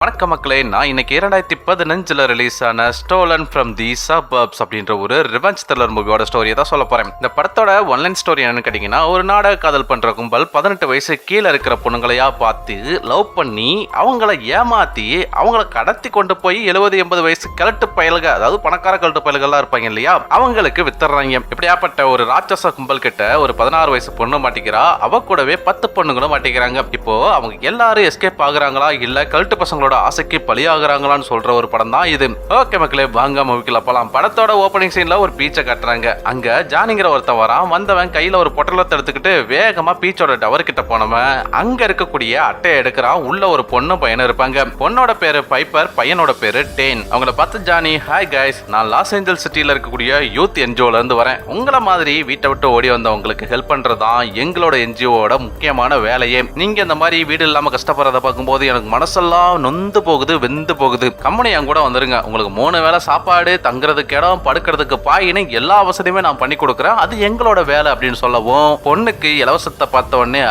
வணக்கம் மக்களே, நான் இன்னைக்கு 2015 ரிலீஸ் ஆன ஸ்டோலன் ஃப்ரம் தி சபர்ப்ஸ் அப்படின்ற ஒரு ரிவெஞ்ச் த்ரில்லர் மூவியோட ஸ்டோரியை தான் சொல்ல போறேன். இந்த படத்தோட ஒன்லைன் ஸ்டோரி என்னன்னு கேட்டீங்கன்னா, ஒரு நாடக காதல் பண்ற கும்பல் 18 வயசு கீழே இருக்கிற பொண்ணுங்களையா பார்த்து லவ் பண்ணி அவங்கள ஏமாத்தி அவங்கள கடத்தி கொண்டு போய் 70-80 வயசு கிழட்டு பயல்கள், அதாவது பணக்கார கிழட்டு பயல்கள்லாம் இருப்பாங்க இல்லையா, அவங்களுக்கு வித்துறாங்க. இப்படியாப்பட்ட ஒரு ராட்சச கும்பல் கிட்ட ஒரு 16 வயசு பொண்ணு மாட்டிக்கிறா, அவ கூடவே 10 பொண்ணுங்களும் மாட்டிக்கிறாங்க. இப்போ அவங்க எல்லாரும் எஸ்கேப் ஆகுறாங்களா இல்ல கழட்டு பசங்களோட ஆசைக்கு பலியாகிறாங்களான்னு சொல்ற ஒரு படம் தான் இது. ஓகே மக்களே, வாங்க மூவிக்குள்ள போலாம். படத்தோட ஓபனிங் சீன்ல ஒரு பீச்சை கட்டுறாங்க. அங்க ஜானிங்கிற ஒருத்தன் வரான். வந்தவன் கையில ஒரு பொட்டலத்தை எடுத்துக்கிட்டு வேகமா பீச்சோட டவர் கிட்ட போனவன் அங்க இருக்கக்கூடிய அட்டையை எடுக்கிறான். உள்ள ஒரு பொண்ணு பையனும் இருப்பாங்க. பொண்ணோட பேரு பைப்பர், பையனோட பேரு டேன். அவங்கள பார்த்து ஜானி, ஹாய் கைஸ், நான் லாஸ் ஏஞ்சல்ஸ் சிட்டில இருக்கக்கூடிய யூத் என்ஜிஓல இருந்து வரேன். உங்களை மாதிரி வீட்டை விட்டு ஓடி வந்தவங்களுக்கு ஹெல்ப் பண்றதுதான் எங்களோட என்ஜிஓட முக்கியமான வேலையே. நீங்க இந்த மாதிரி வீடு இல்லாம கஷ்டப்படுறத பார்க்கும்போது எனக்கு மனசெல்லாம் நொந்து போகுது, வெந்து போகுது. கம்பெனி என் கூட வந்துருங்க, உங்களுக்கு 3 வேளை சாப்பாடு, தங்குறதுக்கு இடம், படுக்கிறதுக்கு பாயின்னு எல்லா வசதியுமே நான் பண்ணி கொடுக்குறேன், அது எங்களோட வேலை அப்படின்னு சொல்லவும் பொண்ணுக்கு இலவசத்தை பார்த்த உடனே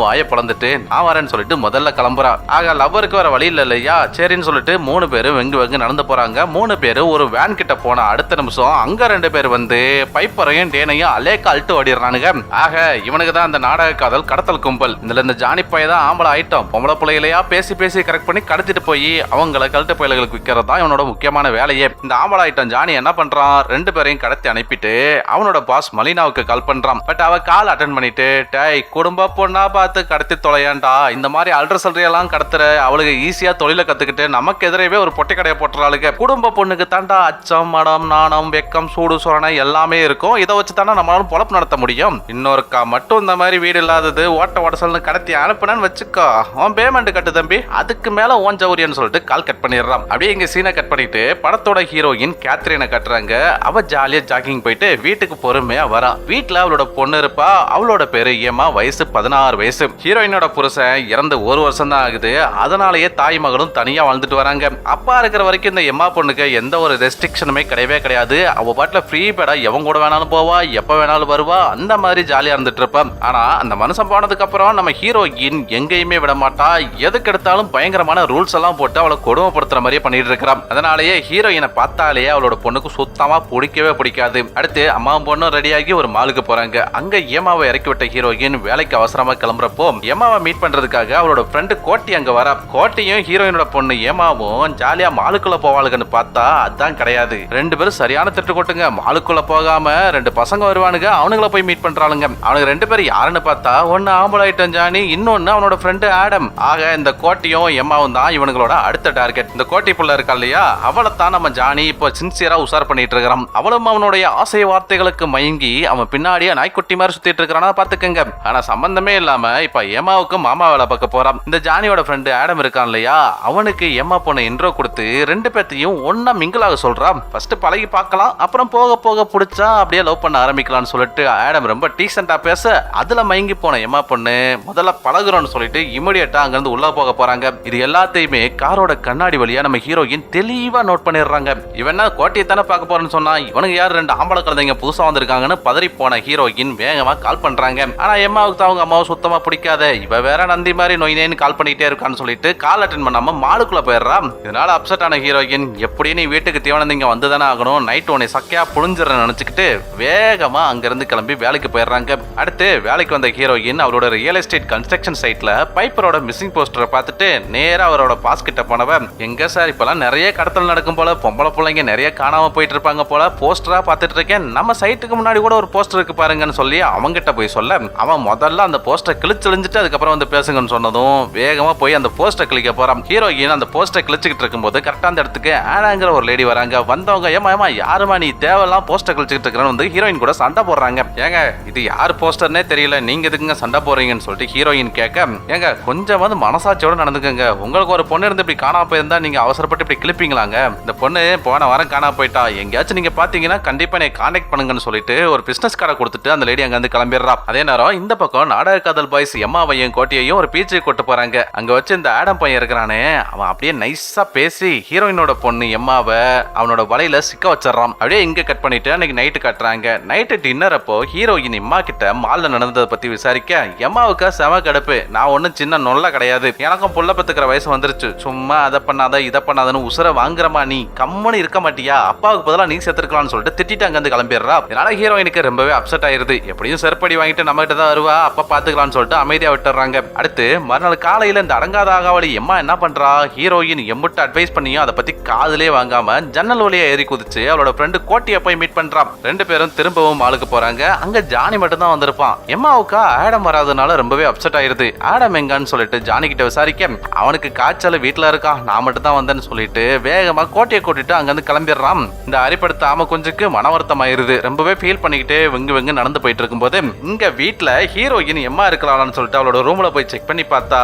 வாயை பிளந்துட்டு நான் வரேன்னு சொல்லிட்டு முதல்ல கிளம்புறா. ஆக லவ்வருக்கு வர வழி இல்லை இல்லையா, சரின்னு சொல்லிட்டு 3 பேரும் வெங்கு நடந்து போறாங்க. 3 பேரு ஒரு வேன் கிட்ட போன அடுத்த நிமிஷம் அங்க 2 பேர் வந்து பைப்பரையும் டேனையும் அலேக்க அழுட்டு ஓடிடுறானுங்க. ஆக இவனுக்கு தான் அந்த நாடக காதல் கடத்தல் கும்பல். இதுல இந்த ஜானி பைய தான் ஆம்பளை ஐட்டம். பொம்பளை பிள்ளைகளையா பேசி கரெக்ட் பண்ணி கடத்திட்டு போய் அவங்கள கழட்டு பயல்களுக்கு விற்கிறது தான் இவனோட முக்கியமான வேலையே. இந்த ஆம்பளை ஐட்டம் ஜானி என்ன பண்றான், 2 பேரையும் கடத்தி அனுப்பிட்டு அவனோட பாஸ் மலினாவுக்கு கால் பண்றான். பட் அவ கால் அட்டன் பண்ணிட்டு, டேய் குடும்ப பொண்ணா பார்த்து கடத்தி தொலையாண்டா, இந்த மாதிரி அல்ற சல்றையெல்லாம் கடத்துற அவளுக்கு ஈஸியா தொழில கத்துக்கிட்டு நமக்கு எதிரவே ஒரு பொட்டை கடையை போட்டுறாளுங்க. குடும்ப பொண்ணுக்கு தாண்டா அச்சம், மடம், நாணம், வெக்கம், சூடு சொரணை எல்லாமே இருக்கும். இதை வச்சு தானே நம்மளால பொழப்பு நடத்த முடியும். இன்னொருக்கா மட்டும் இந்த மாதிரி வீடு இல்லாதது ஓட்ட ஓடசல்னு கடத்தி அனுப்புனு வச்சுக்கோ, அவன் பேமெண்ட் கட்டு தம்பி, அதுக்கு மேல ஓன் ஜவுரியன்னு சொல்லிட்டு கால் கட் பண்ணிடுறான். அப்படியே இங்க சீனை கட் பண்ணிட்டு படத்தோட ஹீரோயின் கேத்ரினை கட்டுறாங்க. அவ ஜாலியா ஜாக்கிங் போயிட்டு வீட்டுக்கு பொறுமையா வரா. வீட்டுல அவளோட பொண்ணு இருப்பா. அவளோட பேரு ஏமா, வயசு 16 வயசு. ஹீரோயினோட புருஷன் இறந்து 1 வருஷம் தான் ஆகுது. அதனாலேயே தாய் மகளும் தனியா வாழ்ந்துட்டு வராங்க. அப்பா இருக்கிற வரைக்கும் இந்த எம்மா பொண்ணுக்கு எந்த ஒரு ரெஸ்ட்ரிக்ஷனுமே கிடையவே கிடையாது. அவ பாட்டுல ஃப்ரீ பேடா எவன் கூட வேணாலும் போவா, எப்ப வேணாலும் வருவா, அந்த மாதிரி ஜாலியா இருந்துட்டு இருப்பான். ஆனா அந்த மனுஷன் போனதுக்கு அப்புறம் நம்ம ஹீரோயின் எங்கேயுமே விட மாட்டா. எதுக்கு எடுத்தாலும் பயங்கரமான ரூல்ஸ் எல்லாம் போட்டு அவளை கொடுமைப்படுத்துற மாதிரியே பண்ணிட்டு இருக்கிறான். அதனாலேயே ஹீரோயினை பார்த்தாலே அவளோட பொண்ணுக்கு சுத்தமா பிடிக்கவே பிடிக்காது. அடுத்து அம்மாவும் பொண்ணும் ரெடியாகி ஒரு மாலுக்கு போறாங்க. அங்க ஏமாவை இறக்கி விட்ட ஹீரோயின் வேலைக்கு அவசரமா கிளம்புறப்போ ஏமாவை மீட் பண்றதுக்காக அவளோட ஃப்ரெண்டு கோட்டி அங்க வரா. கோட்டியும் ஹீரோயினோட பொண்ணு ஏமாவும் ஜாலியா மாலுக்குள்ள போவாளுன்னு பார்த்தா அதான் கிடையாது. 2 பேரும் சரியான திட்டு கொட்டுங்க. மாலுக்குள்ள போகாம 2 பசங்க வருவானுங்க, அவனுங்களை போய் மீட் பண்றாளுங்க. அவனுக்கு 2 பேரும் யாருன்னு பார்த்தா ஒன்னு ஆம்பளை ஐட்டம் ஜானி, இன்னொன்னு அவனோட ஃப்ரெண்டு ஆடம். ஆக இந்த கோட்டியும் எம்மாவும் தான் இவனுங்களோட அடுத்த டார்கெட். இந்த கோட்டி புள்ள இருக்கா இல்லையா, அவளை தான் நம்ம ஜானி இப்போ சின்சியரா உசார் பண்ணிட்டு இருக்கிறான். அவளும் அவனுடைய ஆசை வார்த்தைகளுக்கு மயங்கி அவன் பின்னாடியே நாய்க்குட்டி மாதிரி சுத்திட்டு இருக்கிறானா பாத்துக்கங்க. ஆனா சம்பந்தமே இல்லாம இப்ப ஏமாவுக்கு மாமா வேலை பார்க்க போறான். இந்த ஜானியோட ஃப்ரெண்டு ஆடம் இருக்கான் இல்லையா, அவனுக்கு ஏமா பொண்ணு இன்ட்ரோ கொடுத்து 2 பேத்தையும் ஒன்னா மிங்கிளாக சொல்றான். ஃபர்ஸ்ட் பழகி பார்க்கலாம், அப்புறம் போக போக பிடிச்சா அப்படியே லவ் பண்ண ஆரம்பிக்கலாம்னு சொல்லிட்டு ஆடம் ரொம்ப டீசென்டா பேச அதுல மயங்கி போன ஏமா பொண்ணு முதல்ல பழகுறோம்னு சொல்லிட்டு இமிடியேட்டா அங்க இருந்து உள்ள போக போறாங்க. இது எல்லாத்தையுமே காரோட கண்ணாடி வழியா நம்ம ஹீரோயின் தெளிவா நோட் பண்ணிடுறாங்க. இவன் கோட்டையை தானே பார்க்க போறேன்னு சொன்னா இவனுக்கு யார் 2 ஆம்பளை குழந்தைங்க புதுசா வந்திருக்காங்கன்னு பதறி போன ஹீரோயின் வேகமா கால் பண்றாங்க. ஆனா எம்மாவுக்கு அவங்க அம்மாவை சுத்தமா பிடிக்காத, இவ வேற நந்தி மாதிரி நொய்னேன்னு கால் பண்ணிட்டே இருக்கான்னு சொல்லிட்டு கால் அட்டன் பண்ணாம மாலுக்குள்ள போயிடுறான். இதனால அப்செட் ஆன ஹீரோயின் எப்படி நீ வீட்டுக்கு தீவனந்தீங்க வந்துதானே ஆகணும், நைட் உன்னை சக்கையா புழிஞ்சிடறேன்னு நினைச்சுக்கிட்டு வேகமா அங்கிருந்து கிளம்பி வேலைக்கு போயிடுறாங்க. அடுத்து வேலைக்கு வந்த ஹீரோயின் அவரோட ரியல் எஸ்டேட் கன்ஸ்ட்ரக்ஷன் சைட்ல பைப்பரோட மிஸ்ஸிங் போஸ்டரை பார்த்துட்டு நேரா அவரோட பாஸ் கிட்ட போனவ, எங்க சார் இப்பெல்லாம் நிறைய கடத்தல் நடக்கும் போல, பொம்பளை பிள்ளைங்க நிறைய காணாம போயிட்டு இருப்பாங்க போல, போஸ்டரா பார்த்துட்டு இருக்கேன், நம்ம சைட்டுக்கு முன்னாடி கூட ஒரு போஸ்டர் இருக்கு பாருங்கன்னு சொல்லி அவங்கிட்ட போய் சொல்ல, அவன் முதல்ல அந்த போஸ்டர் கிழிச்செழிஞ்சிட்டு அதுக்கப்புறம் வந்து பேசுங்கன்னு சொன்னதும் வேகமா போய் அந்த போஸ்டர் கிளிக்க போறான். ஹீரோயின் அந்த போஸ்டர் கிழிச்சுக்கிட்டு இருக்கும்போது கரெக்டா அந்த இடத்துக்கு ஆனாங்கிற ஒரு லேடி வராங்க. வந்தவங்க ஏமா யாருமா நீ தேவையெல்லாம் போஸ்டர் கிழிச்சுக்கிட்டு இருக்கிறன்னு வந்து ஹீரோயின் கூட சண்டை போடுறாங்க. ஏங்க இது யார் போஸ்டர்னே தெரியல, நீங்க எதுக்குங்க சண்டை போடுறீங்கன்னு சொல்லிட்டு ஹீரோயின் கேட்க, ஏங்க கொஞ்சம் வந்து மனசாட்சியோட நடந்துக்கங்க, உங்களுக்கு ஒரு பொண்ணு இருந்து இப்படி காணாம போயிருந்தா நீங்க அவசரப்பட்டு இப்படி கிளிப்பீங்களாங்க, இந்த பொண்ணு போன வாரம் காணாம போயிட்டா, எங்கேயாச்சும் நீங்க பாத்தீங்கன்னா கண்டிப்பா நீ கான்டாக்ட் பண்ணுங்கன்னு சொல்லிட்டு ஒரு பிசினஸ் கார்டை கொடுத்துட்டு அந்த லேடி அங்க இருந்து கிளம்பிடுறா. அதே நேரம் இந்த பக்கம் நாடக காதல் பாய்ஸ் எம்மாவையும் கோட்டையையும் ஒரு பீச்சுக்கு கொட்டு போறாங்க. அங்க வச்சு இந்த ஆடம் பையன் இருக்கிறானே, அவன் அப்படியே நைஸா பேசி ஹீரோயினோட பொண்ணு எம்மாவை அவனோட வலையில சிக்க வச்சிடறான். அப்படியே இங்க கட் பண்ணிட்டு அன்னைக்கு நைட்டு கட்டுறாங்க. நைட்டு டின்னர் அப்போ ஹீரோயின் எம்மா கிட்ட மால்ல நடந்ததை பத்தி விசாரிக்க, எம்மாவுக்கு செம கடுப்பு, நான் ஒன்னும் சின்ன நொல்ல கிடையாது, எனக்கும் புள்ள பத்துக்கிற வயசு வந்துருச்சு, வந்துருச்சு. சும்மா அதை பண்ணாத இதை பண்ணாதன்னு உசுர வாங்குறமா, நீ கம்மனு இருக்க மாட்டியா, அப்பாவுக்கு பதிலா நீ செத்துருக்கலாம்னு சொல்லிட்டு திட்டிட்டு அங்க இருந்து கிளம்பிடுறா. இதனால ஹீரோயினுக்கு ரொம்பவே அப்செட் ஆயிருது. எப்படியும் செருப்படி வாங்கிட்டு நம்ம கிட்ட தான் வருவா, அப்ப பாத்துக்கலாம்னு சொல்லிட்டு அமைதியா விட்டுறாங்க. அடுத்து மறுநாள் காலையில இந்த அடங்காத ஆகாவளி எம்மா என்ன பண்றா, ஹீரோயின் எம்பிட்டு அட்வைஸ் பண்ணியும் அதை பத்தி காதுலே வாங்காம ஜன்னல் வழியா ஏறி குதிச்சு அவளோட ஃப்ரெண்டு கோட்டியை போய் மீட் பண்றான். ரெண்டு பேரும் திரும்பவும் மாலுக்கு போறாங்க. அங்க ஜானி மட்டும் தான் வந்திருப்பான். எம்மாவுக்கா ஆடம் வராதனால ரொம்பவே அப்செட் ஆயிருது. ஆடம் எங்கன்னு சொல்லிட்டு ஜானி கிட்ட விசாரிக்க, அவனுக்கு காய்ச்சல் வீட்டுல இருக்கான், நான் மட்டும் தான் வந்தேன்னு சொல்லிட்டு வேகமா கோட்டையை கூட்டிட்டு அங்கிருந்து கிளம்பிடுறான். இந்த அரிப்படுத்த ஆம கொஞ்சுக்கு மன வருத்தம் ஆயிருது. ரொம்பவே ஃபீல் பண்ணிக்கிட்டு வெங்கு நடந்து போயிட்டு இருக்கும்போது இங்க வீட்டுல ஹீரோயின் எம்மா இருக்கலாம்னு சொல்லிட்டு அவளோட ரூம்ல போய் செக் பண்ணி பார்த்தா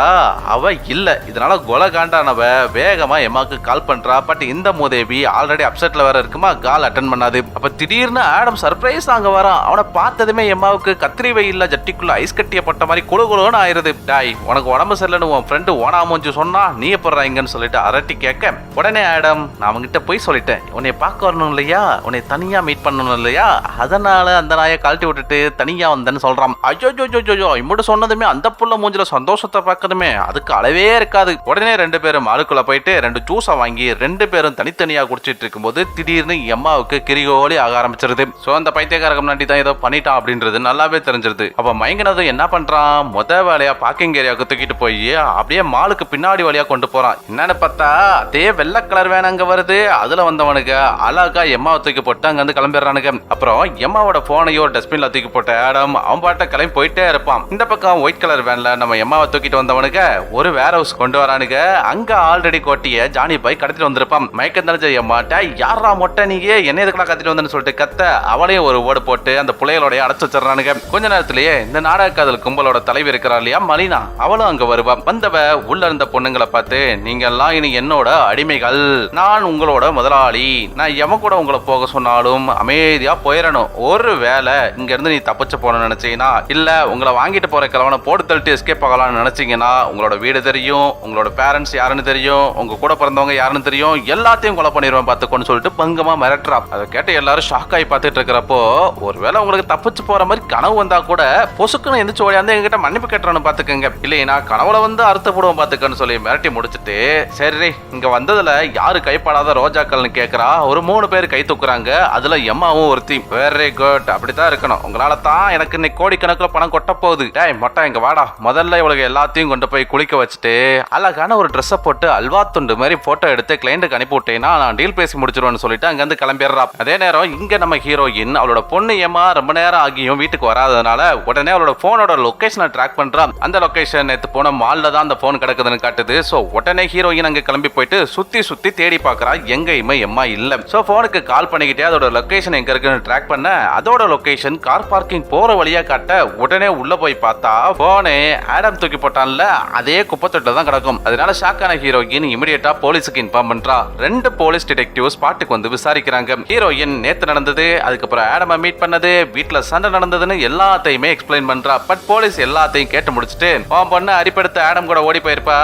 அவ இல்ல. இதனால கொலை காண்டானவ வேகமா எம்மாக்கு கால் பண்றா. பட் இந்த மூதேவி ஆல்ரெடி அப்செட்ல வேற இருக்குமா, கால் அட்டன் பண்ணாது. அப்ப திடீர்னு ஆடம் சர்ப்ரைஸ் அங்க வரான். அவனை பார்த்ததுமே எம்மாவுக்கு கத்திரி வெயில்ல ஜட்டிக்குள்ள ஐஸ் கட்டிய பட்ட மாதிரி குழுகுழுன்னு ஆயிருது. டாய், உனக்கு உடம்பு சரியில்லைன்னு உன் ஃப்ரெண்டு ஓனாமூஞ்சு சொன்னா நீ எப்பறா இங்கன்னு சொல்லிட்டு அரட்டி கேட்க, உடனே ஆடம், நான் அவங்கிட்ட போய் சொல்லிட்டேன், உன்னை பார்க்க வரணும் இல்லையா, உன்னை தனியா மீட் பண்ணணும் இல்லையா, அதனால அந்த நாயை கழட்டி விட்டுட்டு தனியா வந்தேன்னு சொல்றான். ஐயோ இம்மட்டு சொன்னதுமே அந்த புள்ள மூஞ்சில சந்தோஷத்தை பார்க்கணுமே, அதுக்கு அளவே இருக்காது. உடனே ரெண்டு பேரும் மாலுக்குள்ள போயிட்டு ரெண்டு ஜூஸை வாங்கி ரெண்டு பேரும் தனித்தனியா குடிச்சிட்டு இருக்கும்போது திடீர்னு எம்மாவுக்கு கிரிகோலி ஆக ஆரம்பிச்சிருது. சோ அந்த பைத்தியக்காரங்க முன்னாடி தான் ஏதோ பண்ணிட்டான் அப்படின்றது நல்லாவே தெரிஞ்சிருது. அப்ப மயங்கினதும் என்ன பண்றான், முத வேலையா பார்க்கிங் ஏரியாவுக்கு தூக்கிட்டு போய் அப்படியே மாலுக்கு பின்னாடி வழியா கொண்டு போறான். என்னன்னு பார்த்தா அதே வெள்ளை கலர் வேன் அங்க வருது. அதுல வந்தவனுக்கு அழகா எம்மாவை தூக்கி போட்டு அங்க வந்து கிளம்பிடுறானுங்க. அப்புறம் எம்மாவோட போனையோ டஸ்ட்பின்ல தூக்கி போட்ட ஆடம் அவன் பாட்ட கிளம்பி போயிட்டே இருப்பான். இந்த பக்கம் ஒயிட் கலர் வேன்ல நம்ம எம்மாவை தூக்கிட்டு வந்தவனுக்கு ஒரு வேர் ஹவுஸ் கொண்டு வரானுங்க. அங்க ஆல்ரெடி கோட்டிய ஜானி பாய் கடத்திட்டு வந்திருப்பான். மயக்கம் தெரிஞ்ச எம்மாட்ட, யாரா மொட்டை நீங்க என்ன எதுக்குலாம் கத்திட்டு வந்தேன்னு சொல்லிட்டு கத்த அவளையும் ஒரு ஓடு போட்டு அந்த புள்ளைகளோட அடைச்சு வச்சிடறானுங்க. கொஞ்ச நேரத்திலேயே இந்த நாடக காதல் கும்பலோட தலைவி இருக்கிறா இல்லையா மலினா, அவளும் அங்க வருவா. வந்தவ உள்ள இருந்த பொண்ணுங்களை பார்த்து, நீங்க எல்லாம் இனி என்னோட அடிமைகள், நான் உங்களோட முதலாளி, நான் எவன் கூட உங்களை போக சொன்னாலும் அமைதியா போயிடணும். ஒரு வேலை இங்க இருந்து நீ தப்பிச்சு போகணும்னு நினைச்சீங்கன்னா, இல்ல உங்களை வாங்கிட்டு போற கிழவனை போட்டு தள்ளிட்டு எஸ்கேப் ஆகலாம்னு நினைச்சீங்கன்னா, உங்களோட வீடு தெரியும், உங்களோட பேரண்ட்ஸ் யாருன்னு தெரியும், உங்க கூட பிறந்தவங்க யாருன்னு தெரியும், எல்லாத்தையும் கொலை பண்ணிடுவேன் பார்த்துக்கோன்னு சொல்லிட்டு பங்கமா மிரட்டுறா. அதை கேட்டு எல்லாரும் ஷாக் ஆகி பார்த்துட்டு இருக்கிறப்போ, ஒருவேளை உங்களுக்கு தப்பிச்சு போற மாதிரி கனவு வந்தா கூட பொசுக்குன்னு எந்திரிச்சு ஓடியாந்து எங்கிட்ட மன்னிப்பு கேட்டுறன்னு பாத்துக்கங்க, இல்லையா கனவுல வந்து அறுத்தப்படுவோம் பாத்துக்கன்னு சொல்லி மிரட்டி முடிச்சுட்டு, சரி இங்க வந்ததுல யாரு கைப்படாத ரோஜாக்கள்னு கேக்குறா. ஒரு 3 பேர் கை தூக்குறாங்க. அதுல எம்மாவும் ஒருத்தி. வெரி குட், அப்படித்தான் இருக்கணும், உங்களால தான் எனக்கு இன்னைக்கு கோடிக்கணக்கில் பணம் கொட்ட போகுது. டேய் மொட்டை இங்க வாடா, முதல்ல இவளுக்கு எல்லாத்தையும் கொண்டு போய் குளிக்க வச்சுட்டு அழகான ஒரு ட்ரெஸ்ஸை போட்டு அல்வா துண்டு மாதிரி போட்டோ எடுத்து கிளைண்ட்டுக்கு அனுப்பி விட்டேன்னா நான் டீல் பேசி முடிச்சிருவேன்னு சொல்லிட்டு அங்க இருந்து கிளம்பிடுறா. அதே நேரம் இங்க நம்ம ஹீரோயின் அவளோட பொண்ணு ஏமா ரொம்ப நேரம் ஆகியும் வீட்டுக்கு வராதனால உடனே அவளோட போனோட லொகேஷனை ட்ராக் பண்றா. அந்த லொகேஷன் நேத்து போன மால்ல தான் அந்த போன் கிடக்குதுன்னு காட்டுது. சோ உடனே ஹீரோயின் அங்க கிளம்பி போயிட்டு சுத்தி தேடி பாக்குறா. எங்கேயுமே எம்மா இல்ல. சோ போனுக்கு கால் பண்ணிக்கிட்டே அதோட லொகேஷன் எங்க இருக்குன்னு ட்ராக் பண்ண அதோட லொகேஷன் கார் பார்க்கிங் போற வழியா காட்ட உடனே உள்ள போய் பார்த்தா போனே ஆடம் தூக்கி போட்டான்ல அதே குப்பத்தொட்டில தான் கிடக்கும். அதனால ஷாக்கான ஹீரோயின் இமிடியேட்டா போலீஸுக்கு இன்ஃபார்ம் பண்றா. 2 போலீஸ் டிடெக்டிவ் ஸ்பாட்டுக்கு வந்து விசாரிக்கிறாங்க. ஹீரோயின் நேத்து நடந்தது, அதுக்கப்புறம் ஆடமை மீட் பண்ணது, வீட்டுல சண்டை நடந்ததுன்னு எல்லாத்தையுமே எக்ஸ்பிளைன் பண்றா. பட் போலீஸ் எல்லாத்தையும் கேட்டு முடிச்சுட்டு, உன் பொண்ணு அரிப்படுத்த ஆடம் கூட ஓடி போயிருப்பா,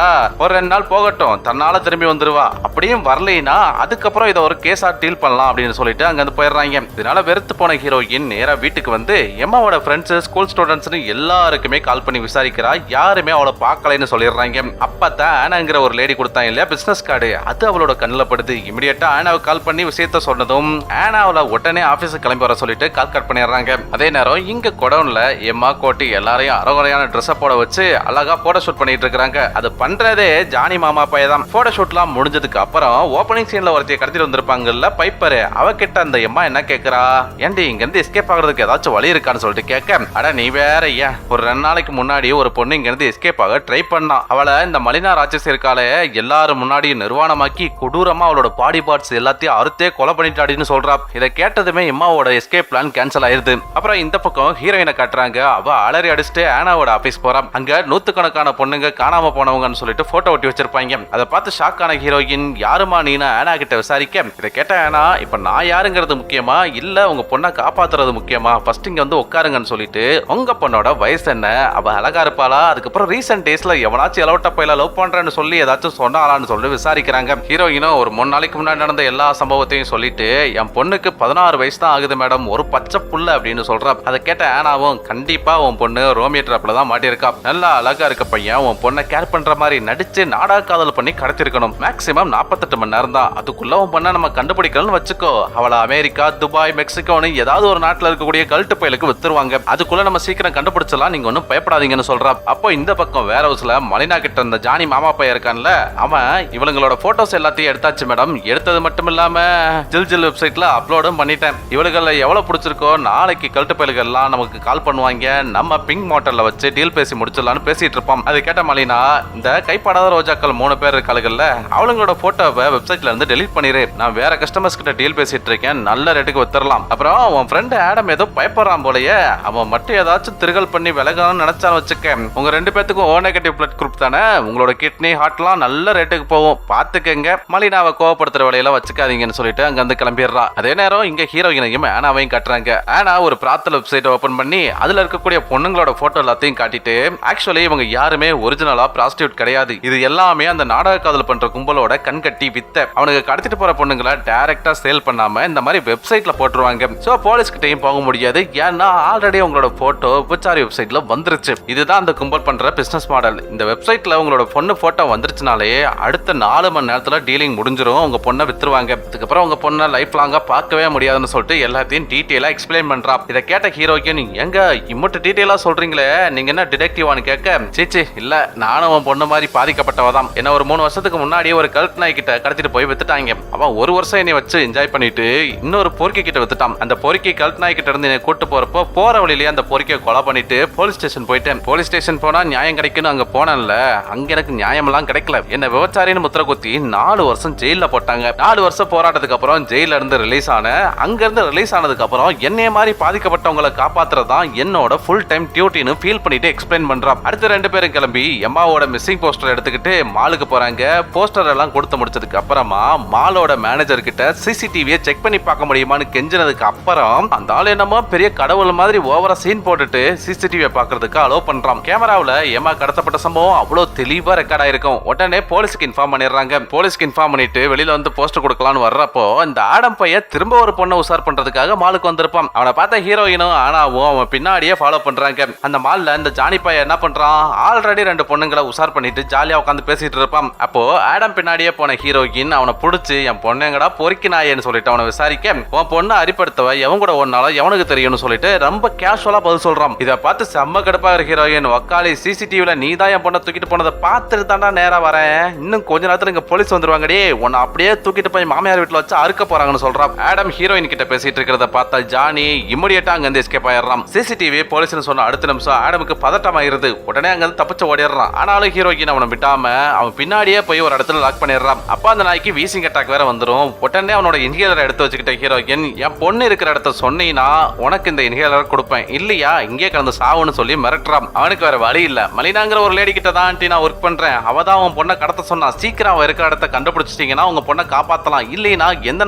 ஒரு 2 நாள் போகட்டும், தன்னால திரும்பி வந்துருவா, அப்படியும் வரலைன்னா அதுக்கப்புறம் இதை ஒரு கேஸா டீல் பண்ணலாம் அப்படின்னு சொல்லிட்டு அங்க வந்து போயிடுறாங்க. இதனால வெறுத்து போன ஹீரோயின் நேரா வீட்டுக்கு வந்து எம்மாவோட ஃப்ரெண்ட்ஸ், ஸ்கூல் ஸ்டூடெண்ட்ஸ்னு எல்லாருக்குமே கால் பண்ணி விசாரிக்கிறா. யாருமே அவளை பார்க்கலைன்னு சொல்லிடுறாங்க. அப்பதான் ஆனாங்கிற ஒரு லேடி கொடுத்தாங்க இல்லையா பிசினஸ் கார்டு, அது அவளோட கண்ணில் படுது. இமிடியேட்டா ஆனாவுக்கு கால் பண்ணி விஷயத்த சொன்னதும் ஆனாவளை உடனே ஆபீஸுக்கு கிளம்பி வர சொல்லிட்டு கால் கட் பண்ணிடுறாங்க. அதே நேரம் இங்க கொடவுன்ல எம்மா கோட்டி எல்லாரையும் அரைகுறையான ட்ரெஸ்ஸை போட வச்சு அழகா போட்டோ ஷூட் பண்ணிட்டு இருக்காங்க. அது பண்றதே ஜானி மாமா பையதான். போட்டோ ஷூட்லாம் முடிஞ்சதுக்கு அப்புறம் ஓப்பனிங் சீன்ல ஒருத்தைய கடத்திட்டு வந்திருப்பாங்கல்ல பைப்பர், அவகிட்ட அந்த எம்மா என்ன கேக்குறா, ஏண்டி இங்க இருந்து எஸ்கேப் ஆகுறதுக்கு ஏதாச்சும் வழி இருக்கான்னு சொல்லிட்டு கேட்க, அட நீ வேற ஏன், ஒரு 2 நாளைக்கு முன்னாடி ஒரு பொண்ணு இங்க இருந்து எஸ்கேப் ஆக ட்ரை பண்ணா, அவளை இந்த மலினா ராட்சசி இருக்காலே எல்லாரும் முன்னாடி நிர்வாணமாக்கி கொடூரமா அவளோட பாடி பார்ட்ஸ் எல்லாத்தையும் அறுத்தே கொலை பண்ணிட்டாடின்னு சொல்றா. இதை கேட்டதுமே எம்மாவோட எஸ்கேப் பிளான் கேன்சல் ஆயிருது. அப்புறம் இந்த பக்கம் ஹீரோயினை காட்டுறாங்க. அவ அலறி அடிச்சுட்டு ஆனாவோட ஆபீஸ் போறா. அங்க 100கணக்கான பொண்ணுங்க காணாம போனவங்கன்னு சொல்லிட்டு போட்டோ ஒட்டி வச்சிருப்பாங்க. அதை பார்த்து ஷாக்கான ஹீரோயின், யாருமா நீனா ஆனா கிட்ட விசாரிக்க, இதை கேட்ட ஆனா, இப்ப நான் யாருங்கிறது முக்கியமா இல்ல உங்க பொண்ணை காப்பாத்துறது முக்கியமா, ஃபர்ஸ்ட் இங்க வந்து உட்காருங்கன்னு சொல்லிட்டு, உங்க பொண்ணோட வயசு என்ன, அவ அழகா இருப்பாளா, அதுக்கப்புறம் ரீசெண்ட் டேஸ்ல எவனாச்சும் எலவட்ட பையில லவ் பண்றேன்னு சொல்லி ஏதாச்சும் சொன்னாலான்னு சொல்லிட்டு விசாரிக்கிறாங்க. ஹீரோயினும் ஒரு 3 நாளைக்கு முன்னாடி நடந்த எல்லா சம்பவத்தையும் சொல்லிட்டு, என் பொண்ணுக்கு 16 வயசு தான் ஆகுது மேடம், ஒரு பச்சை புள்ள அப்படின்னு சொல்றா. அதை கேட்ட ஆனாவும், கண்டிப்பா உன் பொண்ணு ரோமியோ ட்ராப்ல தான் மாட்டியிருக்கா, நல்லா அழகா இருக்க பையன் உன் பொண்ணை கேர் பண்ற மாதிரி நடிச்சு நாடக காதல் பண்ணி கடத்திருக்கணும். மேக்ஸிமம் 48 மணி நேரம் தான். அதுக்குள்ள உன் பண்ண நம்ம கண்டுபிடிக்கலன்னு வச்சுக்கோ, அவளை அமெரிக்கா, துபாய், மெக்சிகோன்னு ஏதாவது ஒரு நாட்டுல இருக்கக்கூடிய கல்ட்டு பயலுக்கு வித்துருவாங்க. அதுக்குள்ள நம்ம சீக்கிரம் கண்டுபிடிச்சலாம், நீங்க ஒன்னும் பயப்படாதீங்கன்னு சொல்றா. அப்போ இந்த பக்கம் வேற ஹவுஸ்ல மலினா கிட்ட இருந்த ஜானி மாமா பையன் இருக்கான்ல, அவன் இவங்களோட போட்டோஸ் எல்லாத்தையும் எடுத்தாச்சு மேடம். எடுத்தது மட்டும் இல்லாம ஜில் வெப்சைட்ல அப்லோடும் பண்ணிட்டேன். இவளுகளை எவ்வளவு பிடிச்சிருக்கோ நாளைக்கு கல்ட்டு பயல்கள் எல்லாம் நமக்கு கால் பண்ணுவாங்க, நம்ம பிங்க் மோட்டல்ல வச்சு டீல் பேசி முடிச்சிடலாம்னு பேசிட்டு இருப்போம். அது கேட்ட மலினா, இந்த கைப்படாத ரோஜாக்கள் 3 பேர் இருக்காளுகள்ல, அவங்களோட போட்டோவை வெப்சைட்ல இருந்து டெலீட் பண்ணிரு. நான் வேற கஸ்டமர்ஸ் கிட்ட டீல் பேசிட்டு இருக்கேன், நல்ல ரேட்டுக்கு வித்துறலாம். அப்புறம் உன் ஃப்ரெண்ட் ஆடம் ஏதோ பயப்படுறான் போலயே, அவன் மட்டும் ஏதாச்சும் திருகல் பண்ணி விலகணும்னு நினைச்சாலும் வச்சுக்க, உங்க 2 பேத்துக்கும் ஓ நெகட்டிவ் பிளட் குரூப் தானே, உங்களோட கிட்னி ஹார்ட்லாம் நல்ல ரேட்டுக்கு போகும், பாத்துக்கங்க. மலினாவை கோவப்படுத்துற வேலையில வச்சுக்காதீங்கன்னு சொல்லிட்டு அங்க வந்து கிளம்பிடுறா. அதே நேரம் இங்க ஹீரோயினையும் ஆனாவையும் காட்டுறாங்க. ஆனா ஒரு பிரார்த்தனை வெப்சைட் ஓபன் பண்ணி அதுல இருக்கக்கூடிய பொண்ணுங்களோட போட்டோ எல்லாத்தையும் காட்டிட்டு, ஆக்சுவலி இவங்க யாருமே ஒரிஜினலா ப்ராஸ்டியூட் கிடையாது, இது எல்லாமே அந்த நாடக காதல் பண்ற கும்பலோட கண்கட்டி வித்த. அவனுக்கு கடத்திட்டு போற பொண்ணுங்களை டைரக்டா சேல் பண்ணாம இந்த மாதிரி வெப்சைட்ல போட்டுருவாங்க. சோ போலீஸ் கிட்டையும் போக முடியாது, ஏன்னா ஆல்ரெடி உங்களோட போட்டோ விபச்சாரி வெப்சைட்ல வந்துருச்சு. இதுதான் அந்த கும்பல் பண்ற பிசினஸ் மாடல். இந்த வெப்சைட்ல உங்களோட பொண்ணு போட்டோ வந்துருச்சுனாலே அடுத்த 4 மணி நேரத்துல டீலிங் முடிஞ்சிரும், உங்க பொண்ணை வித்துருவாங்க. அதுக்கப்புறம் உங்க பொண்ணை லைஃப் லாங்கா பார்க்கவே முடியாதுன்னு சொல்லிட்டு எல்லாத்தையும் டீடைலா எக்ஸ்பிளைன் பண்றா. இதை கேட்ட ஹீரோயின், எங்க இம்மட்டு டீடைலா சொல்றீங்களே, நீங்க என்ன டிடெக்டிவான்னு கேட்க, சீச்சி இல்ல, நானும் உன் பொண்ணு மாதிரி பாதிக்கப்பட்டவதான். என்ன ஒரு 3 வருஷத்துக்கு முன்னாடியே ஒரு கல்ட் நாய் கிட்ட கடத்திட்டு போய் வித்துட்டாங்க. அவன் 1 வருஷம் என்னை வச்சு என்ஜாய் பண்ணிட்டு இன்னொரு பொறுக்கி கிட்ட வித்துட்டான். அந்த பொறுக்கி கல்ட் நாய் கிட்ட இருந்து என்னை கூட்டு போறப்போ போற வழியிலேயே அந்த பொறுக்கியை கொலை பண்ணிட்டு போலீஸ் ஸ்டேஷன் போயிட்டேன். போலீஸ் ஸ்டேஷன் போனா நியாயம் கிடைக்குன்னு அங்க போனேன்ல, அங்க எனக்கு நியாயம் எல்லாம் கிடைக்கல. என்ன விபச்சாரின்னு முத்திர குத்தி 4 வருஷம் ஜெயில போட்டாங்க. 4 வருஷம் போராட்டத்துக்கு அப்புறம் ஜெயில இருந்து ரிலீஸ் ஆன, அங்க இருந்து ரிலீஸ் ஆனதுக்கு அப்புறம் என்னைய மாதிரி பாதிக்கப்பட்டவங்களை காப்பாத்துறதான் என்னோட ஃபுல் டைம் டியூட்டின்னு ஃபீல் பண்ணிட்டு எக்ஸ்பிளைன் பண்றான். அடுத்த 2 பேரும் கிளம்பி எம்மாவோட மிஸ்ஸிங் போஸ்டர் எடுத்துக்கிட்டு மாலுக்கு போறாங்க. போஸ்டர் எல்லாம் கொடுத்து முடிச்சதுக்கு அப்புறமா மாலோட மேனேஜர் கிட்ட சிசிடிவியை செக் பண்ணி பார்க்க முடியுமான்னு கெஞ்சினதுக்கு அப்புறம் அந்த ஆள் என்னமோ பெரிய கடவுள் மாதிரி ஓவரா சீன் போட்டுட்டு சிசிடிவியை பார்க்கறதுக்கு அலோவ் பண்றான். கேமராவில் எம்மா கடத்தப்பட்ட சம்பவம் அவ்வளவு தெளிவா ரெக்கார்ட் ஆயிருக்கும். உடனே போலீஸ்க்கு இன்ஃபார்ம் பண்ணிடுறாங்க. போலீஸ்க்கு இன்ஃபார்ம் பண்ணிட்டு வெளியில வந்து போஸ்டர் கொடுக்கலான்னு வர்றப்போ இந்த ஆடம் பையன் திரும்ப ஒரு பொண்ணை உசார் பண்றதுக்காக மாலுக்கு வந்திருப்பான். அவனை பார்த்த ஹீரோயினும் ஆனாவும் அவன் பின்னாடியே ஃபாலோ பண்றாங்க. அந்த மால்ல இந்த ஜானி பையன் என்ன பண்றான், ஆல்ரெடி 2 பொண்ணுங்களை உசார் பண்ணிட்டு ஜாலியா உட்காந்து பேசிட்டு இருப்பான். அப்போ ஆடம் பின்னாடியே போன ஹீரோயின் அவனை புடிச்சு, என் பொண்ணுங்கடா பொறுக்கி நாயன்னு சொல்லிட்டு அவனை விசாரிக்க, உன் பொண்ணு அரிப்படுத்தவ எவன் கூட ஒன்னாலும் எவனுக்கு தெரியும்னு சொல்லிட்டு ரொம்ப கேஷுவலா பதில் சொல்றான். இதை பார்த்து செம்ம கடுப்பா ஹீரோயின், வக்காலி சிசிடிவில நீ தான் என் பொண்ணை தூக்கிட்டு போனதை பார்த்துட்டு தாண்டா நேரா வரேன், இன்னும் கொஞ்ச நேரத்துல இங்க போலீஸ் வந்துருவாங்கடி, உன்னை அப்படியே தூக்கிட்டு போய் மாமியார் வீட்டுல வச்சு அறுக்க போறாங்கன்னு சொல்றான். ஆடம் ஹீரோயின் கிட்ட பேசிட்டு இருக்கிறத பார்த்தா ஜானி இமிடியேட்டா அங்க இருந்து எஸ்கேப் ஆயிடுறான். சிசிடிவி போலீஸ்னு சொன்ன அடுத்த நிமிஷம் ஆடமுக்கு பதட்டம் ஆயிருது. உடனே அங்க இருந்து தப்பிச்சு ஓடிடுறான். ஆனாலும் ஹீரோயின் அவனை விட்டாம அவன் பின்னாடியே போய் ஒரு இடத்துல லாக் பண்ணிடுறான். அப்ப அந்த நாய்க்கு வீசிங் அட்டாக் வேற வந்துரும். உடனே அவனோட இன்ஹேலரை எடுத்து வச்சுக்கிட்ட ஹீரோயின், என் பொண்ணு இருக்கிற இடத்த சொன்னீங்கன்னா உனக்கு இந்த இன்ஹேலரை கொடுப்பேன், இல்லையா இங்கே கலந்து சாவுன்னு சொல்லி மிரட்டுறான். அவனுக்கு வேற வழி இல்ல. மலினாங்கிற ஒரு லேடி கிட்ட தான் நான் ஒர்க் பண்றேன், அவதான் உன் பொண்ணை கடத்த சொன்னா, சீக்கிரம் அவன் இருக்கிற இடத்த கண்டுபிடிச்சிட்டீங்கன்னா உங்க பொண்ணை காப்பாத்தலாம், இல்லைன்னா எந்த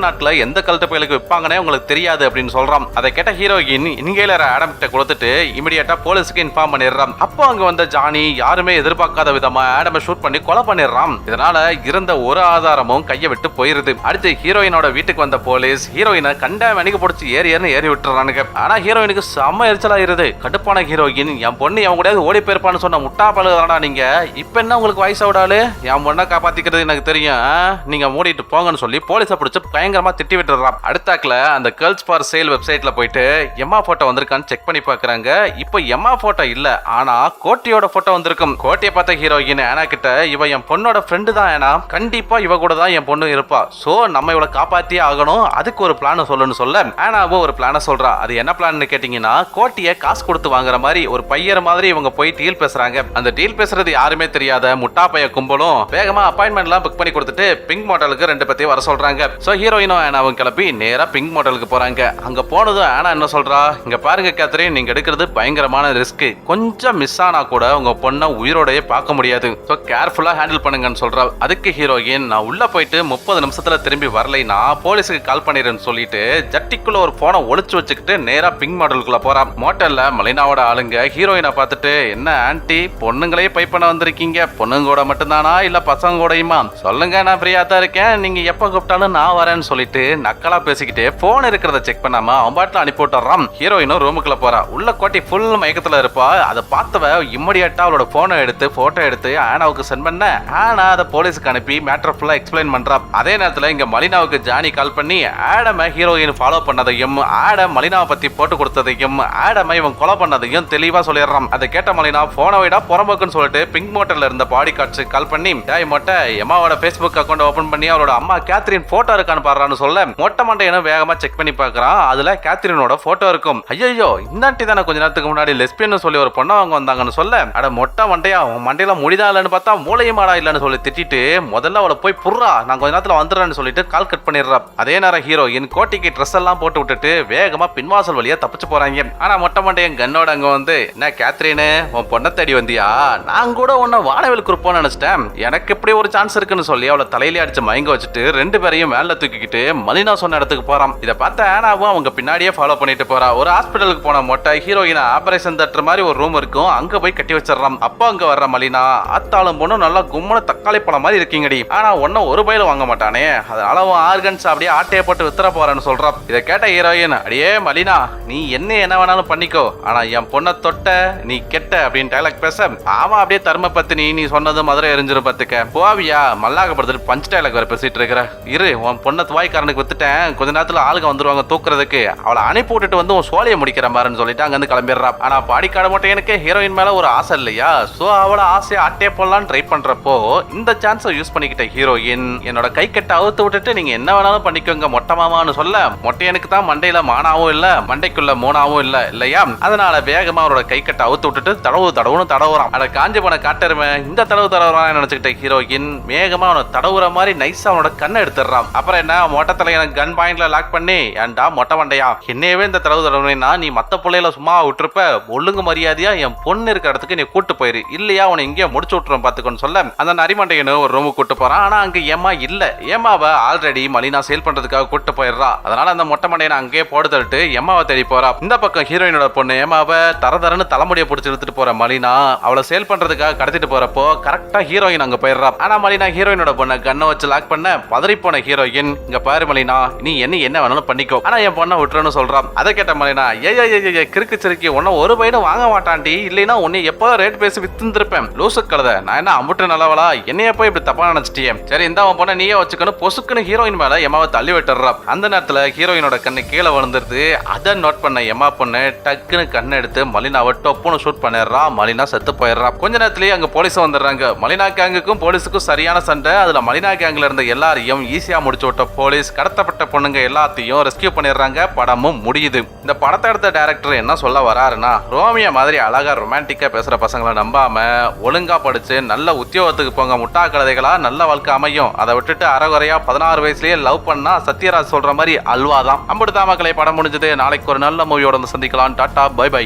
நாட்டுல எந்த கழுத்து பயலுக்கு விற்பாங்கன்னே உங்களுக்கு தெரியாது அப்படின்னு சொல்றான். அதை கேட்ட ஹீரோயின் இன்ஹேலரை ஆடம் கிட்ட கொடுத்துட்டு இமிடியேட்டா போலீஸ்க்கு இன்ஃபார்ம் பண்ணிடுறான். அப்போ அங்க வந்த ஜானி யாருமே எதிர்பார்க்காத விதமா ஆடமை ஷூட் பண்ணி கொலை பண்ணிடுறான். இதனால இருந்த ஒரு ஆதாரமும் கையை விட்டு போயிருது. அடுத்து ஹீரோயினோட வீட்டுக்கு வந்த போலீஸ் ஹீரோயினை கண்ட மணிக்கு பிடிச்சி ஏறி விட்டுறானுங்க. ஆனா ஹீரோயினுக்கு செம்ம எரிச்சலாயிருது. கடுப்பான ஹீரோயின், என் பொண்ணு என் கூட ஓடி போயிருப்பான்னு சொன்ன முட்டா பழுதாடா நீங்க, இப்ப என்ன உங்களுக்கு வயசு விடாலு, என் பொண்ணை காப்பாத்திக்கிறது எனக்கு தெரியும், நீங்க மூடிட்டு போங்கன்னு சொல்லி போலீஸை பிடிச்சு பயங்கரமா திட்டி விட்டுறான். அடுத்தாக்குல அந்த கேர்ள்ஸ் ஃபார் சேல் வெப்சைட்ல போயிட்டு எம்மா போட்டோ வந்திருக்கான்னு செக் பண்ணி பாக்குறாங்க. இப்போ எம்மா போட்டோ இல்ல, ஆனா கோட்டியோட போட்டோ வந்திருக்கும். கோட்டியை பார்த்த ஹீரோயின் ஆனா கிட்ட, இவ என் பொண்ணோட ஃப்ரெண்டு தான், ஏன்னா கண்டிப்பா இவ கூட தான் என் பொண்ணு இருப்பா, சோ நம்ம இவளை காப்பாத்தியே ஆகணும், அதுக்கு ஒரு பிளான் சொல்லுன்னு சொல்ல ஆனாவோ ஒரு பிளான சொல்றா. அது என்ன பிளான்னு கேட்டீங்கன்னா, கோட்டியை காசு கொடுத்து வாங்குற மாதிரி ஒரு பையர் மாதிரி இவங்க போய் டீல் பேசுறாங்க. அந்த டீல் பேசுறது யாருமே தெரியாத முட்டா பைய கும்பலும் வேகமா அப்பாயின்மெண்ட் எல்லாம் புக் பண்ணி கொடுத்துட்டு பிங்க் மோட்டலுக்கு 2 பேத்தையும் வர சொல்றாங்க. சோ ஹீரோயினும் ஆனாவும் கிளப்பி நேரா பிங்க் மோட்டலுக்கு போறாங்க. அங்க போனதும் ஆனா என்ன சொல்றா, இங்க பாருங்க கேத்ரின், நீங்க எடுக்கிறது பயங்கரமான ரிஸ்க், கொஞ்சம் மிஸ் ஆனா கூட உங்க பொண்ணை உயிரோடயே பார்க்க முடியாது, சோ கேர்ஃபுல்லா ஹேண்டில் பண்ணுங்கன்னு சொல்றா. அதுக்கு ஹீரோயின், நான் உள்ள போயிட்டு 30 நிமிஷத்துல திரும்பி வரலைன்னா போலீஸுக்கு கால் பண்ணிடுன்னு சொல்லிட்டு ஜட்டிக்குள்ள ஒரு போனை ஒளிச்சு வச்சுக்கிட்டு நேரா பிங்க் மாடலுக்குள்ள போறான். மோட்டல்ல மலினாவோட ஆளுங்க ஹீரோயினை பார்த்துட்டு, என்ன ஆன்ட்டி பொண்ணுங்களே பை பண்ண வந்திருக்கீங்க, பொண்ணுங்க கூட மட்டும்தானா இல்ல பசங்க கூடயுமா, சொல்லுங்க நான் ஃப்ரீயா தான் இருக்கேன், நீங்க எப்ப கூப்பிட்டாலும் நான் வரேன்னு சொல்லிட்டு நக்கலா பேசிக்கிட்டு போன் இருக்கிறத செக் பண்ணாம அவன் பாட்டில் அனுப்பி விட்டுறான். ஹீரோயினும் ரூமுக்குள்ள போறா. உள்ள கோட்டி ஃபுல் மயக்கத்துல இருப்பா. அதை பார்த்தவ இம்மடியேட்டா அவளோட போனை எடுத்து போட்டோ எடுத்து ஆனாவுக்கு சென்ட் பிளான் பண்ண. ஆனா அதை போலீஸுக்கு அனுப்பி மேட்டர் ஃபுல்லா எக்ஸ்பிளைன் பண்றா. அதே நேரத்துல இங்க மலினாவுக்கு ஜானி கால் பண்ணி ஆடம ஹீரோயின் ஃபாலோ பண்ணதையும் ஆடம் மலினாவை பத்தி போட்டு கொடுத்ததையும் ஆடம இவன் கொலை பண்ணதையும் தெளிவா சொல்லிடுறான். அதை கேட்ட மலினா போன விட புறம்போக்குன்னு சொல்லிட்டு பிங்க் மோட்டர்ல இருந்த பாடி கார்ட்ஸுக்கு கால் பண்ணி டாய் மொட்டை எம்மாவோட ஃபேஸ்புக் அக்கௌண்ட் ஓபன் பண்ணி அவரோட அம்மா கேத்ரின் போட்டோ இருக்கான்னு பாடுறான்னு சொல்ல மொட்டை மண்டையனும் வேகமா செக் பண்ணி பாக்குறான். அதுல கேத்ரினோட போட்டோ இருக்கும். ஐயோ இந்தாண்டி தானே கொஞ்ச நேரத்துக்கு முன்னாடி லெஸ்பியன் சொல்லி ஒரு பொண்ணு அவங்க வந்தாங்கன்னு சொல்ல அட மொட்டை மண்டையா உன் மண்டையில முடிதா இல்லன்னு பார்த்தா மூளையும் மாடா இல்லன்னு சொல்லி திட்டிட்டு முதல்ல அவளை போய் புர்றா நான் கொஞ்ச நேரத்துல வந்துடுறேன்னு சொல்லிட்டு கால் கட் பண்ணிடுறா. அதே நேரம் ஹீரோயின் கோட்டிக்கு ட்ரெஸ் எல்லாம் போட்டு விட்டுட்டு வேகமா பின்வாசல் வழியா தப்பிச்சு போறாங்க. ஆனா மொட்டை மண்டையன் கண்ணோட அங்க வந்து என்ன கேத்ரின் உன் பொண்ணை தேடி வந்தியா? நான் கூட உன்னை வானவில் குறுப்போன்னு நினைச்சிட்டேன். எனக்கு இப்படி ஒரு சான்ஸ் இருக்குன்னு சொல்லி அவளை தலையிலே அடிச்சு மயங்க வச்சுட்டு ரெண்டு பேரையும் மேல தூக்கிக்கிட்டு மலினா சொன்ன இடத்துக்கு போறான். இதை பார்த்த ஆனாவும் அவங்க பின்னாடியே ஃபாலோ பண்ணிட்டு போறா. ஒரு ஹாஸ்பிட்டலுக்கு போன மொட்டை ஹீரோயின் ஆபரேஷன் தட்டுற மாதிரி ஒரு ரூம் இருக்கும். அங்க போய் கட்டி வச்சிடறான். அப்பா அங்க வர்ற மலினா அத்தாலும் பொண்ணு நல்லா கும்மன தக்காளி பழம் மாதிரி இருக்கீங்கடி. ஆனா ஒன்னும் ஒரு பயில வாங்க மாட்டானே அதனால ஆர்கன்ஸ் அப்படியே ஆட்டையை போட்டு வித்துற போறேன்னு சொல்றான். இதை கேட்ட ஹீரோயின் அடியே மலினா நீ என்ன வேணாலும் பண்ணிக்கோ ஆனா என் பொண்ணை தொட்ட நீ கெட்ட அப்படின்னு டைலாக் பேச ஆமா அப்படியே தர்ம பத்தினி நீ சொன்னது மதுரை எரிஞ்சிரும் பத்துக்க போவியா மல்லாகப்படுத்துட்டு பஞ்ச் டைலாக் வர பேசிட்டு இருக்கிற. இரு உன் பொண்ணை துவாய்க்காரனுக்கு வித்துட்டேன் கொஞ்ச நேரத்துல ஆளுங்க வந்துருவாங்க தூக்குறதுக்கு அவளை அனுப்பி விட்டுட்டு வந்து உன் சோழியை முடிக்கிற மாதிரின்னு சொல்லிட்டு அங்க இருந்து கிளம்பிடுறா. ஆனா பாடிக்காட மட்டும் எனக்கு ஹீரோயின் மேல ஒரு ஆசை இல்லையா சோ அவளை ஆசையை ஆட்டே போடலான்னு ட்ரை பண்றப்போ இந்த சான்ஸை யூஸ் பண்ணிக்கிட்ட ஹீரோயின் என்னோட கை கட்ட அவுத்து விட்டுட்டு நீங்க என்ன வேணாலும் பண்ணிக்கோங்க மொட்டை மாமான்னு சொல்ல மொட்டையனுக்கு தான் மண்டையில மானாவும் இல்ல மண்டைக்குள்ள மோனாவும் இல்ல இல்லையா அதனால வேகமா அவரோட கை கட்ட அவுத்து விட்டுட்டு தடவுன்னு தடவுறான். அட காஞ்சி போன காட்டருமே இந்த தடவுறான் நினைச்சுக்கிட்ட ஹீரோயின் வேகமா அவனை தடவுற மாதிரி நைஸா அவனோட கண்ணை எடுத்துடுறான். அப்புறம் என்ன மொட்டை எனக்கு கன் பாயிண்ட்ல லாக் பண்ணி ஏன்டா மொட்டை மண்டையா என்னையவே இந்த தடவுனா நீ மத்த பிள்ளையில சும்மா விட்டுருப்ப ஒழுங்கு மரியாதையா என் பொண்ணு இருக்கிற இடத்துக்கு நீ கூட்டு போயிரு இல்லையா உன்னை இங்கே முடிச்சு விட்டுரும் பாத்துக்கோன்னு சொல்ல அந்த நரிமண்டையனு ஒரு ரூமுக்கு கூட்டு போறான். ஆனா அங்க ஏமா இல்ல ஏமாவை ஆல்ரெடி மலினா சேல் பண்றதுக்காக கூட்டு போயிடுறா. அதனால அந்த மொட்டை மண்டையனை அங்கேயே போட்டு தள்ளிட்டு எம்மாவை தேடி போறா. இந்த பக்கம் ஹீரோயினோட பொண்ணு ஏமாவை தரதரன்னு தலைமுடியை பிடிச்சி இழுத்துட்டு போற மலினா அவளை சேல் பண்றதுக்காக கடத்திட்டு போறப்போ கரெக்டா ஹீரோயின் அங்க போயிடுறா. ஆனா மலினா ஹீரோயினோட பொண்ணை கண்ணை வச்சு லாக் பண்ண பதறி போன ஹீரோயின் இங்க பாரு மலினா நீ என்ன வேணாலும் பண்ணிக்கோ ஆனா என் பொண்ணை விட்டுறன்னு சொல்றான். அதை கேட்ட மலினா ஏ கிறுக்கு சிறுக்கி உன்ன ஒரு பையனும் வாங்க மாட்டான்டி இல்லைன்னா உன்னை எப்போ ரேட் பேசி வித்துருப்பேன் லூசு கழுத நான் என்ன அம்புட்டு நல்லவளா என்னைய போய் இப்படி தப்பா நினைச்சிட்டியே சரி இந்த அவன் பொண்ணை நீயே வச்சுக்கணும் பொசுக்குன்னு ஹீரோயின் மேல எம்மாவை தள்ளி விட்டுறா. அந்த நேரத்துல ஹீரோயினோட கண்ணு கீழே விழுந்துருது. அதை நோட் பண்ண எம்மா பொண்ணு டக்குன்னு கண்ணை எடுத்து மலினாவை டொப்புன்னு ஷூட் பண்ணிடுறா. மலினா செத்து போயிடுறா. கொஞ்ச நேரத்திலேயே அங்க போலீஸ் வந்துடுறாங்க. மலினா கேங்குக்கும் போலீஸுக்கும் சரியான சண்டை. அதுல மலினா கேங்ல இருந்த எல்லாரையும் ஈஸியா முடிச்சு விட்ட போலீஸ் கடத்தப்பட்ட பொண்ணுங்க எல்லாத்தையும் ரெஸ்கியூ பண்ணிடுறாங்க. படமும் முடியுது. இந்த படத்தை எடுத்த டைரக்டர் என்ன சொல்ல வராருன்னா ரோமியா மாதிரி அழகா ரொமான்டிக்கா பேசுற பசங்களை நம்பாம ஒழுங்கா படிச்சு நல்ல உத்தியோகத்துக்கு போங்க முட்டா கழுதைகளா நல்ல வாழ்க்கை அமையும் அதை விட்டுட்டு அறகுறையா 16 வயசுலயே லவ் பண்ணா சத்யராஜ் சொல்ற மாதிரி அல்வாதான். அம்புட்டு தாமக்களை படம் முடிஞ்சது. நாளைக்கு ஒரு நல்ல மூவியோட சந்திக்கலாம். டாடா பை பை.